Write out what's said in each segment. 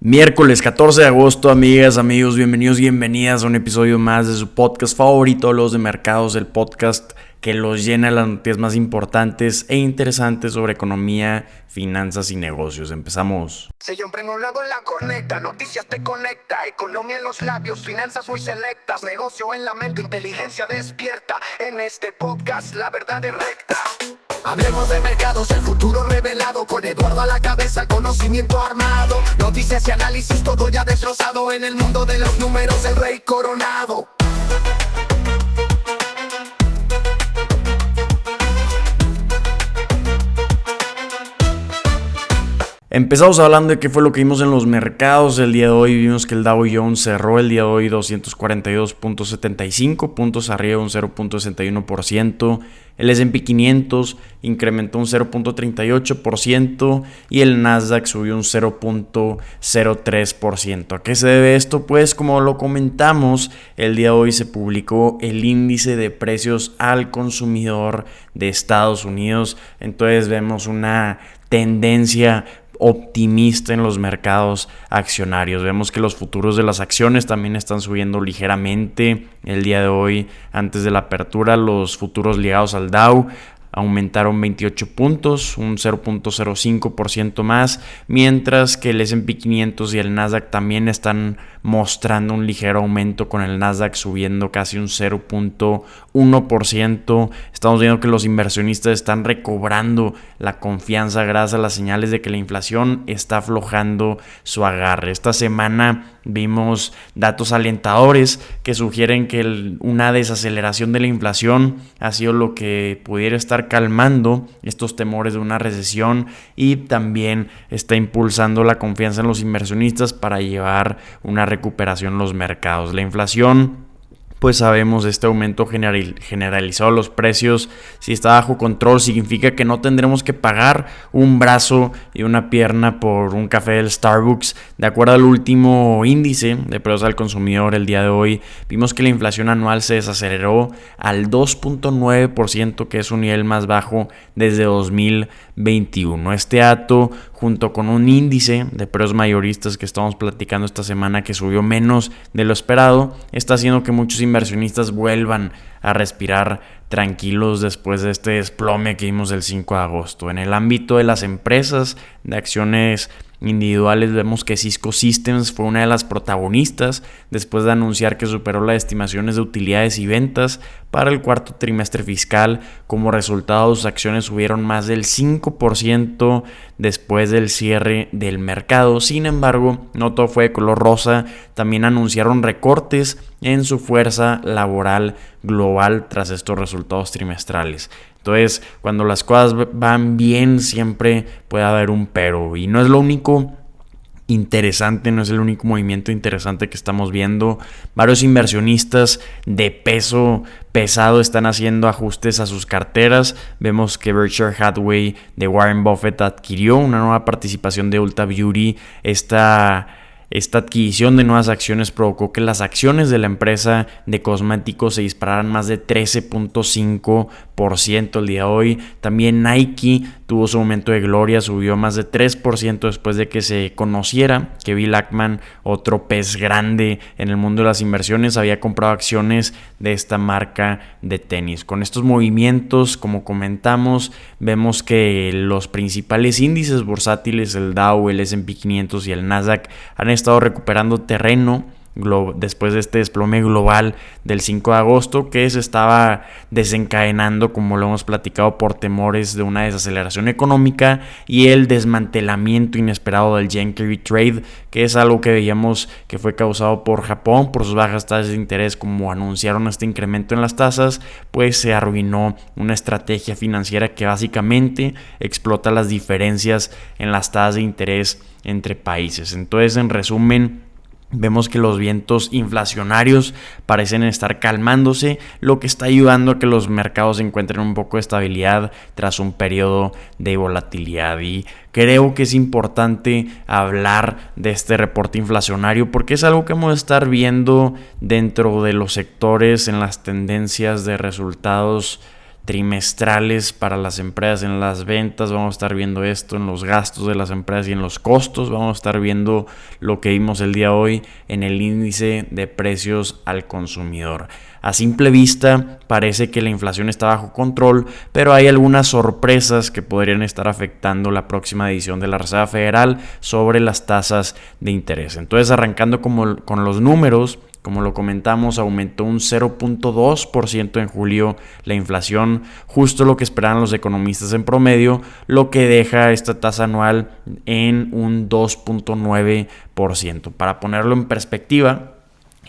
Miércoles 14 de agosto, amigas, amigos, bienvenidos y bienvenidas a un episodio más de su podcast favorito, Los de Mercados, el podcast que los llena de las noticias más importantes e interesantes sobre economía, finanzas y negocios. Empezamos. Siempre en un lado en la conecta, noticias te conecta, economía en los labios, finanzas muy selectas, negocio en la mente, inteligencia despierta. En este podcast la verdad es recta. Hablemos de mercados, el futuro revelado, con Eduardo a la cabeza, conocimiento armado. Noticias y análisis, todo ya destrozado, en el mundo de los números, el rey coronado. Empezamos hablando de qué fue lo que vimos en los mercados. El día de hoy vimos que el Dow Jones cerró el día de hoy 242.75 puntos arriba, un 0.61%. El S&P 500 incrementó un 0.38% y el Nasdaq subió un 0.03%. ¿A qué se debe esto? Pues como lo comentamos, el día de hoy se publicó el índice de precios al consumidor de Estados Unidos. Entonces vemos una tendencia optimista en los mercados accionarios. Vemos que los futuros de las acciones también están subiendo ligeramente. El día de hoy, antes de la apertura, los futuros ligados al Dow aumentaron 28 puntos, un 0.05% más, mientras que el S&P 500 y el Nasdaq también están mostrando un ligero aumento, con el Nasdaq subiendo casi un 0.1%. Estamos viendo que los inversionistas están recobrando la confianza gracias a las señales de que la inflación está aflojando su agarre. Esta semana vimos datos alentadores que sugieren que una desaceleración de la inflación ha sido lo que pudiera estar calmando estos temores de una recesión, y también está impulsando la confianza en los inversionistas para llevar una recuperación en los mercados. La inflación, pues sabemos, este aumento generalizado de los precios, si está bajo control, significa que no tendremos que pagar un brazo y una pierna por un café del Starbucks. De acuerdo al último índice de precios al consumidor el día de hoy, vimos que la inflación anual se desaceleró al 2.9%, que es un nivel más bajo desde 2021. Este dato, junto con un índice de precios mayoristas que estamos platicando esta semana que subió menos de lo esperado, está haciendo que muchos inversionistas vuelvan a respirar tranquilos después de este desplome que vimos el 5 de agosto. En el ámbito de las empresas de acciones individuales, vemos que Cisco Systems fue una de las protagonistas después de anunciar que superó las estimaciones de utilidades y ventas para el cuarto trimestre fiscal. Como resultado, sus acciones subieron más del 5% después del cierre del mercado. Sin embargo, no todo fue de color rosa. También anunciaron recortes en su fuerza laboral global tras estos resultados trimestrales. Entonces, cuando las cosas van bien, siempre puede haber un pero. Y no es lo único interesante, no es el único movimiento interesante que estamos viendo. Varios inversionistas de peso pesado están haciendo ajustes a sus carteras. Vemos que Berkshire Hathaway de Warren Buffett adquirió una nueva participación de Ulta Beauty. Esta adquisición de nuevas acciones provocó que las acciones de la empresa de cosméticos se dispararan más de 13.5% el día de hoy. También Nike tuvo su momento de gloria, subió más de 3% después de que se conociera que Bill Ackman, otro pez grande en el mundo de las inversiones, había comprado acciones de esta marca de tenis. Con estos movimientos, como comentamos, vemos que los principales índices bursátiles, el Dow, el S&P 500 y el Nasdaq, han estado recuperando terreno después de este desplome global del 5 de agosto que se estaba desencadenando, como lo hemos platicado, por temores de una desaceleración económica y el desmantelamiento inesperado del yen carry trade, que es algo que veíamos que fue causado por Japón por sus bajas tasas de interés. Como anunciaron este incremento en las tasas, pues se arruinó una estrategia financiera que básicamente explota las diferencias en las tasas de interés entre países. Entonces, en resumen, vemos que los vientos inflacionarios parecen estar calmándose, lo que está ayudando a que los mercados encuentren un poco de estabilidad tras un periodo de volatilidad. Y creo que es importante hablar de este reporte inflacionario porque es algo que vamos a estar viendo dentro de los sectores en las tendencias de resultados trimestrales para las empresas en las ventas, vamos a estar viendo esto en los gastos de las empresas y en los costos, vamos a estar viendo lo que vimos el día de hoy en el índice de precios al consumidor. A simple vista parece que la inflación está bajo control, pero hay algunas sorpresas que podrían estar afectando la próxima decisión de la Reserva Federal sobre las tasas de interés. Entonces, arrancando con los números, como lo comentamos, aumentó un 0.2% en julio la inflación, justo lo que esperaban los economistas en promedio, lo que deja esta tasa anual en un 2.9%. Para ponerlo en perspectiva,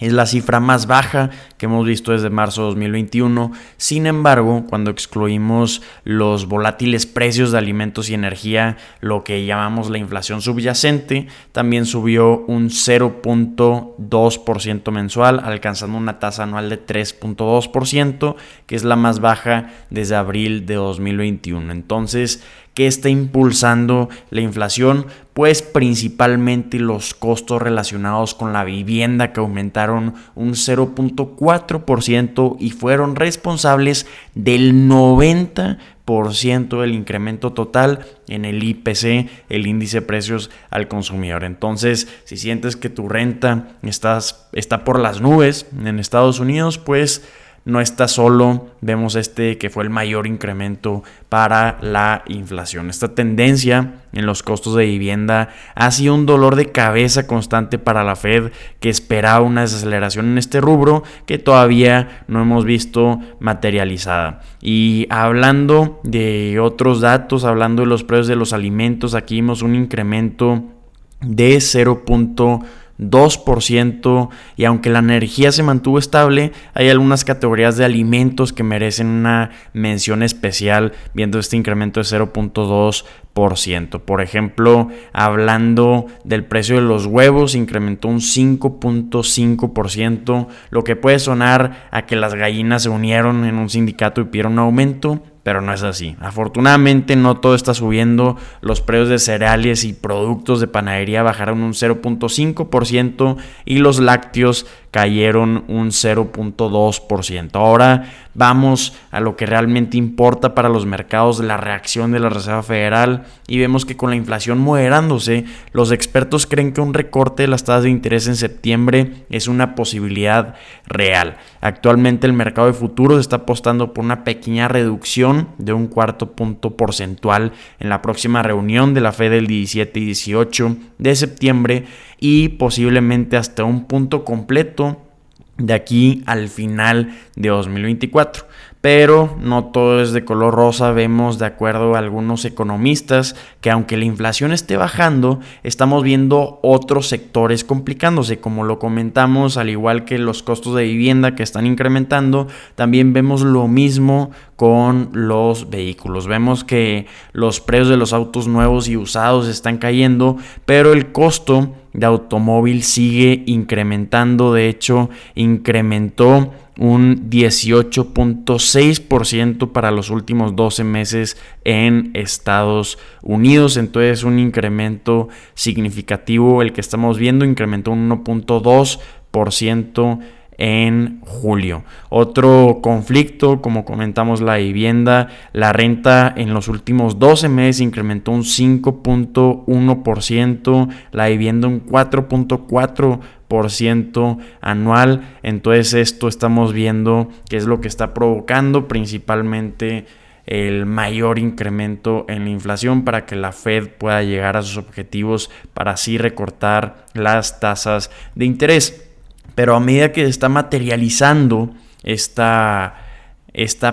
es la cifra más baja que hemos visto desde marzo de 2021. Sin embargo, cuando excluimos los volátiles precios de alimentos y energía, lo que llamamos la inflación subyacente, también subió un 0.2% mensual, alcanzando una tasa anual de 3.2%, que es la más baja desde abril de 2021. Entonces, ¿qué está impulsando la inflación? Pues principalmente los costos relacionados con la vivienda, que aumentaron un 0.4% y fueron responsables del 90% del incremento total en el IPC, el índice de precios al consumidor. Entonces, si sientes que tu renta está por las nubes en Estados Unidos, pues no está solo. Vemos que fue el mayor incremento para la inflación. Esta tendencia en los costos de vivienda ha sido un dolor de cabeza constante para la Fed, que esperaba una desaceleración en este rubro que todavía no hemos visto materializada. Y hablando de otros datos, hablando de los precios de los alimentos, aquí vimos un incremento de 0.2%, y aunque la energía se mantuvo estable, hay algunas categorías de alimentos que merecen una mención especial, viendo este incremento de 0.2%. Por ejemplo, hablando del precio de los huevos, incrementó un 5.5%, lo que puede sonar a que las gallinas se unieron en un sindicato y pidieron un aumento, pero no es así. Afortunadamente no todo está subiendo. Los precios de cereales y productos de panadería bajaron un 0.5% y los lácteos cayeron un 0.2%. Ahora vamos a lo que realmente importa para los mercados, la reacción de la Reserva Federal, y vemos que con la inflación moderándose, los expertos creen que un recorte de las tasas de interés en septiembre es una posibilidad real. Actualmente el mercado de futuros está apostando por una pequeña reducción de un 1/4 punto porcentual en la próxima reunión de la Fed del 17 y 18 de septiembre, y posiblemente hasta un punto completo de aquí al final de 2024. Pero no todo es de color rosa. Vemos, de acuerdo a algunos economistas, que aunque la inflación esté bajando, estamos viendo otros sectores complicándose. Como lo comentamos, al igual que los costos de vivienda que están incrementando, también vemos lo mismo con los vehículos. Vemos que los precios de los autos nuevos y usados están cayendo, pero el costo de automóvil sigue incrementando. De hecho, incrementó un 18.6% para los últimos 12 meses en Estados Unidos. Entonces, un incremento significativo el que estamos viendo. Incrementó un 1.2% en julio. Otro conflicto, como comentamos, la vivienda. La renta en los últimos 12 meses incrementó un 5.1%, la vivienda un 4.4% anual. Entonces esto estamos viendo que es lo que está provocando principalmente el mayor incremento en la inflación, para que la Fed pueda llegar a sus objetivos para así recortar las tasas de interés. Pero a medida que se está materializando esta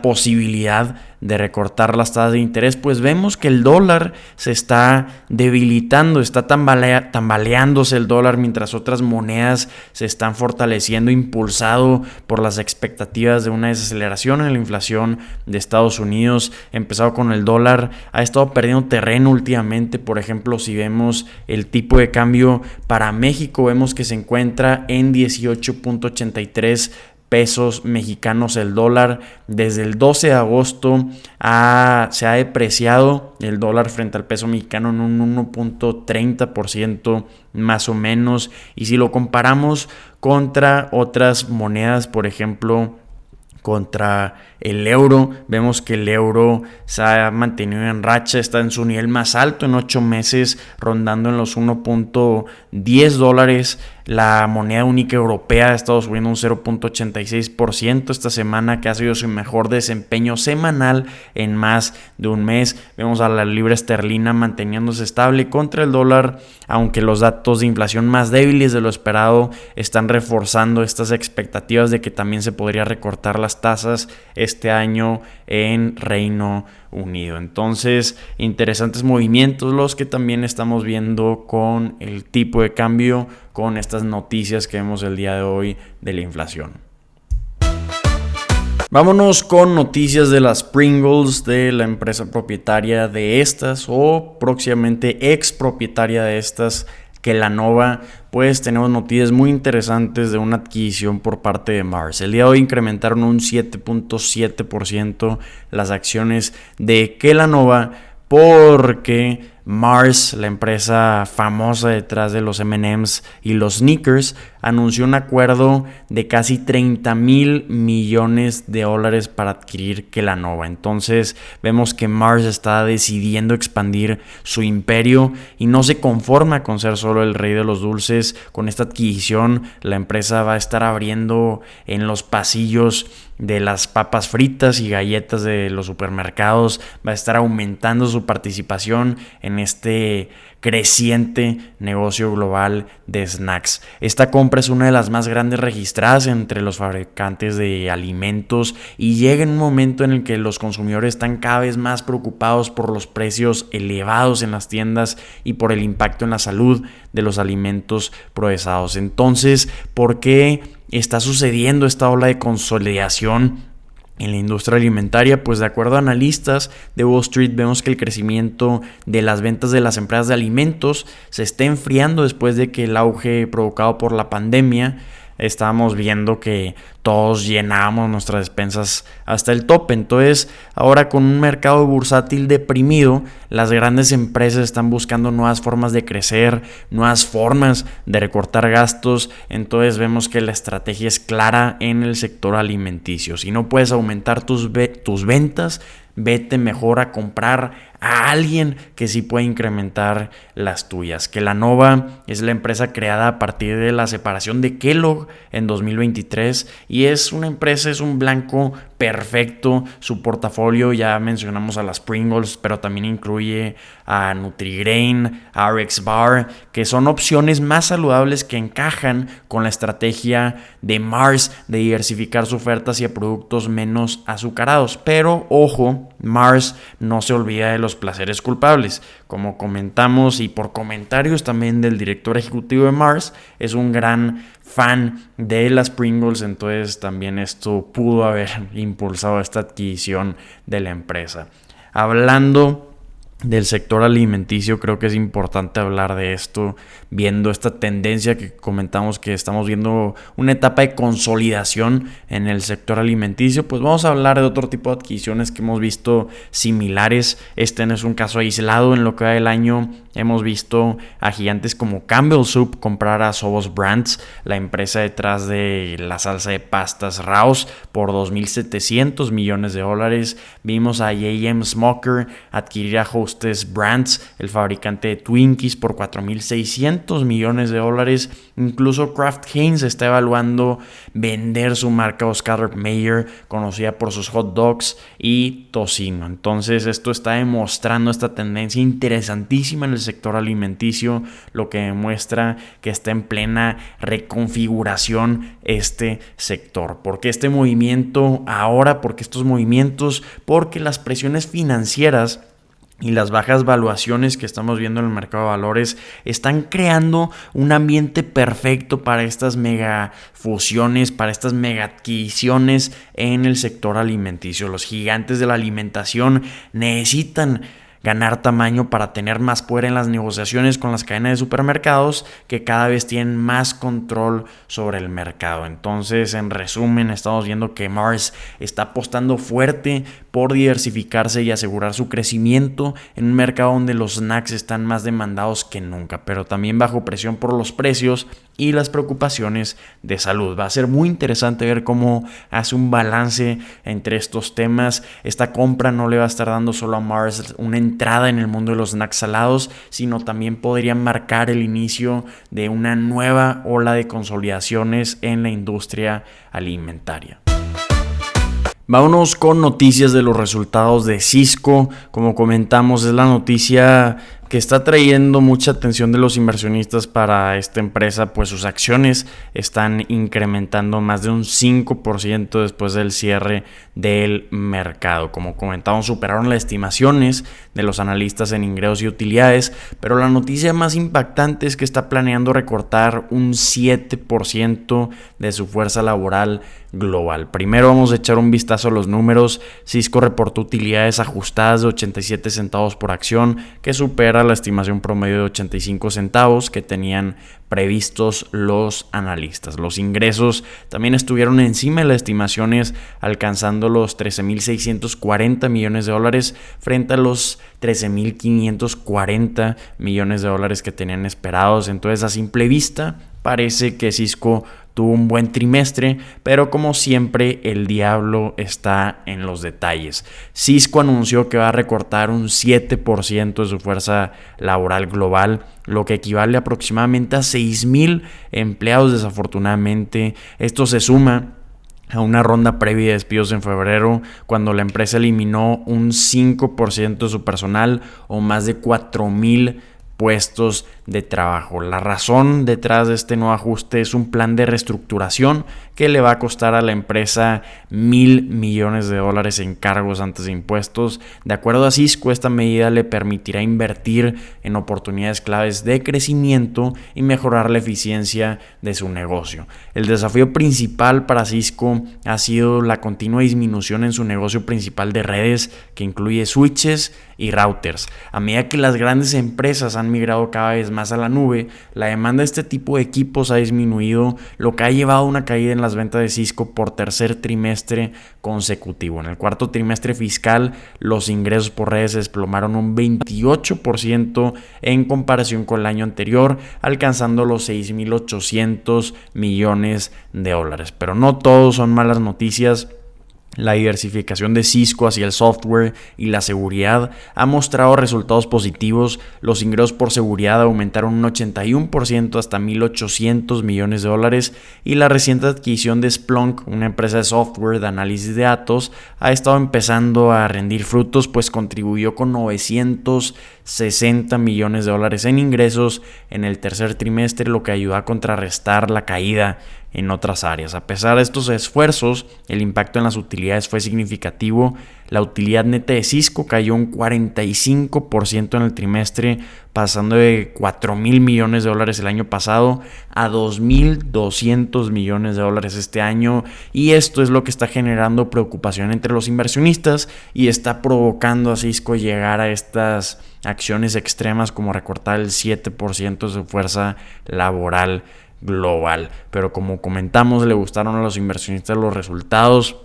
posibilidad de recortar las tasas de interés, pues vemos que el dólar se está debilitando, está tambaleándose el dólar, mientras otras monedas se están fortaleciendo, impulsado por las expectativas de una desaceleración en la inflación de Estados Unidos. Empezado con el dólar, ha estado perdiendo terreno últimamente. Por ejemplo, si vemos el tipo de cambio para México, vemos que se encuentra en 18.83 pesos mexicanos el dólar. Desde el 12 de agosto se ha depreciado el dólar frente al peso mexicano en un 1.30% más o menos. Y si lo comparamos contra otras monedas, por ejemplo contra el euro. Vemos que el euro se ha mantenido en racha, está en su nivel más alto en 8 meses, rondando en los $1.10. La moneda única europea ha estado subiendo un 0.86% esta semana, que ha sido su mejor desempeño semanal en más de un mes. Vemos a la libra esterlina manteniéndose estable contra el dólar, aunque los datos de inflación más débiles de lo esperado están reforzando estas expectativas de que también se podría recortar las tasas este año en Reino Unido. Entonces, interesantes movimientos los que también estamos viendo con el tipo de cambio, con estas noticias que vemos el día de hoy de la inflación. Vámonos con noticias de las Pringles, de la empresa propietaria de estas o próximamente ex propietaria de estas, Kellanova. Pues tenemos noticias muy interesantes de una adquisición por parte de Mars. El día de hoy incrementaron un 7.7% las acciones de Kellanova porque Mars, la empresa famosa detrás de los M&M's y los Snickers, anunció un acuerdo de casi $30,000 millones para adquirir Kellanova. Entonces vemos que Mars está decidiendo expandir su imperio y no se conforma con ser solo el rey de los dulces. Con esta adquisición, la empresa va a estar abriendo en los pasillos de las papas fritas y galletas de los supermercados, va a estar aumentando su participación en este creciente negocio global de snacks. Esta compra es una de las más grandes registradas entre los fabricantes de alimentos y llega en un momento en el que los consumidores están cada vez más preocupados por los precios elevados en las tiendas y por el impacto en la salud de los alimentos procesados. Entonces, ¿por qué está sucediendo esta ola de consolidación en la industria alimentaria? Pues de acuerdo a analistas de Wall Street, vemos que el crecimiento de las ventas de las empresas de alimentos se está enfriando después de que el auge provocado por la pandemia. Estábamos viendo que todos llenábamos nuestras despensas hasta el tope. Entonces, ahora con un mercado bursátil deprimido, las grandes empresas están buscando nuevas formas de crecer, nuevas formas de recortar gastos. Entonces, vemos que la estrategia es clara en el sector alimenticio. Si no puedes aumentar tus ventas, vete mejor a comprar a alguien que sí puede incrementar las tuyas. Kellanova es la empresa creada a partir de la separación de Kellogg en 2023 y es una empresa, es un blanco perfecto. Su portafolio, ya mencionamos a las Pringles, pero también incluye a Nutri-Grain, a RX-Bar, que son opciones más saludables que encajan con la estrategia de Mars de diversificar su oferta hacia productos menos azucarados. Pero ojo, Mars no se olvida de los placeres culpables. Como comentamos y por comentarios también del director ejecutivo de Mars, es un gran fan de las Pringles, entonces también esto pudo haber impulsado esta adquisición de la empresa. Hablando del sector alimenticio, creo que es importante hablar de esto, viendo esta tendencia que comentamos que estamos viendo una etapa de consolidación en el sector alimenticio. Pues vamos a hablar de otro tipo de adquisiciones que hemos visto similares. Este no es un caso aislado. En lo que va del año hemos visto a gigantes como Campbell Soup comprar a Sovos Brands, la empresa detrás de la salsa de pastas Rao's, por $2,700 millones. Vimos a J.M. Smucker adquirir a Hostess Brands, el fabricante de Twinkies, por $4,600 millones. Incluso Kraft Heinz está evaluando vender su marca Oscar Mayer, conocida por sus hot dogs y tocino. Entonces esto está demostrando esta tendencia interesantísima en el sector alimenticio, lo que demuestra que está en plena reconfiguración este sector. ¿Por qué este movimiento ahora? ¿Por qué estos movimientos? Porque las presiones financieras y las bajas valuaciones que estamos viendo en el mercado de valores están creando un ambiente perfecto para estas mega fusiones, para estas mega adquisiciones en el sector alimenticio. Los gigantes de la alimentación necesitan ganar tamaño para tener más poder en las negociaciones con las cadenas de supermercados que cada vez tienen más control sobre el mercado. Entonces, en resumen, estamos viendo que Mars está apostando fuerte por diversificarse y asegurar su crecimiento en un mercado donde los snacks están más demandados que nunca, pero también bajo presión por los precios y las preocupaciones de salud. Va a ser muy interesante ver cómo hace un balance entre estos temas. Esta compra no le va a estar dando solo a Mars una entrada en el mundo de los snacks salados, sino también podría marcar el inicio de una nueva ola de consolidaciones en la industria alimentaria. Vámonos con noticias de los resultados de Sysco. Como comentamos, es la noticia que está trayendo mucha atención de los inversionistas para esta empresa, pues sus acciones están incrementando más de un 5% después del cierre del mercado. Como comentamos, superaron las estimaciones de los analistas en ingresos y utilidades, pero la noticia más impactante es que está planeando recortar un 7% de su fuerza laboral global. Primero vamos a echar un vistazo a los números. Sysco reportó utilidades ajustadas de 87 centavos por acción, que supera la estimación promedio de 85 centavos que tenían previstos los analistas. Los ingresos también estuvieron encima de las estimaciones, alcanzando los 13.640 millones de dólares frente a los 13.540 millones de dólares que tenían esperados. Entonces, a simple vista, parece que Sysco tuvo un buen trimestre, pero como siempre el diablo está en los detalles. Sysco anunció que va a recortar un 7% de su fuerza laboral global, lo que equivale aproximadamente a 6,000 empleados. Desafortunadamente, esto se suma a una ronda previa de despidos en febrero, cuando la empresa eliminó un 5% de su personal o más de 4,000 puestos de trabajo. La razón detrás de este nuevo ajuste es un plan de reestructuración que le va a costar a la empresa $1,000 millones en cargos antes de impuestos. De acuerdo a Sysco, esta medida le permitirá invertir en oportunidades claves de crecimiento y mejorar la eficiencia de su negocio. El desafío principal para Sysco ha sido la continua disminución en su negocio principal de redes, que incluye switches y routers. A medida que las grandes empresas han migrado cada vez más a la nube, la demanda de este tipo de equipos ha disminuido, lo que ha llevado a una caída en las ventas de Sysco por tercer trimestre consecutivo. En el cuarto trimestre fiscal, los ingresos por redes se desplomaron un 28% en comparación con el año anterior, alcanzando los 6,800 millones de dólares. Pero no todos son malas noticias. La diversificación de Sysco hacia el software y la seguridad ha mostrado resultados positivos. Los ingresos por seguridad aumentaron un 81% hasta 1,800 millones de dólares, y la reciente adquisición de Splunk, una empresa de software de análisis de datos, ha estado empezando a rendir frutos, pues contribuyó con 960 millones de dólares en ingresos en el tercer trimestre, lo que ayudó a contrarrestar la caída en otras áreas. A pesar de estos esfuerzos, el impacto en las utilidades fue significativo. La utilidad neta de Sysco cayó un 45% en el trimestre, pasando de 4,000 millones de dólares el año pasado a 2,200 millones de dólares este año, y esto es lo que está generando preocupación entre los inversionistas y está provocando a Sysco llegar a estas acciones extremas como recortar el 7% de su fuerza laboral global. Pero como comentamos, le gustaron a los inversionistas los resultados.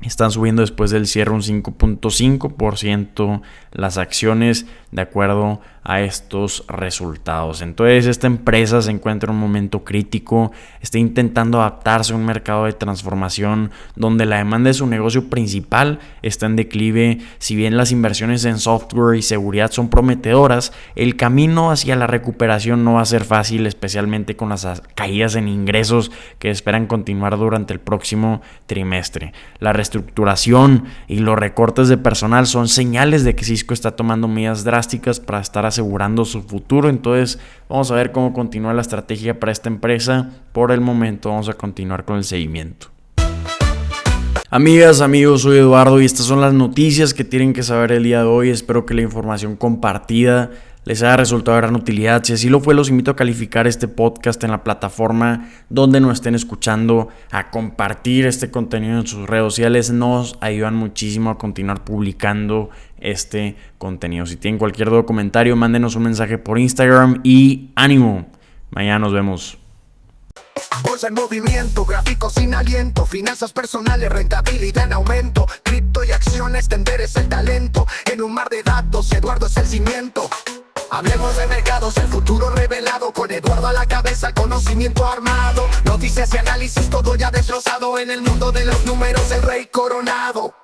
Están subiendo después del cierre un 5.5% las acciones de acuerdo a estos resultados. Entonces, esta empresa se encuentra en un momento crítico, está intentando adaptarse a un mercado de transformación donde la demanda de su negocio principal está en declive. Si bien las inversiones en software y seguridad son prometedoras, el camino hacia la recuperación no va a ser fácil, especialmente con las caídas en ingresos que esperan continuar durante el próximo trimestre. La reestructuración y los recortes de personal son señales de que Sysco está tomando medidas drásticas para estar asegurando su futuro. Entonces, vamos a ver cómo continúa la estrategia para esta empresa. Por el momento vamos a continuar con el seguimiento. Amigas, amigos, soy Eduardo y estas son las noticias que tienen que saber el día de hoy. Espero que la información compartida les haya resultado de gran utilidad. Si así lo fue, los invito a calificar este podcast en la plataforma donde nos estén escuchando, a compartir este contenido en sus redes sociales. Nos ayudan muchísimo a continuar publicando este contenido. Si tienen cualquier duda o comentario, mándenos un mensaje por Instagram y ánimo. Mañana nos vemos. Bolsa en movimiento, gráficos sin aliento, finanzas personales, rentabilidad en aumento, cripto y acciones, tender es el talento. En un mar de datos, Eduardo es el cimiento. Hablemos de mercados, el futuro revelado, con Eduardo a la cabeza, el conocimiento armado. Noticias y análisis, todo ya destrozado, en el mundo de los números, el rey coronado.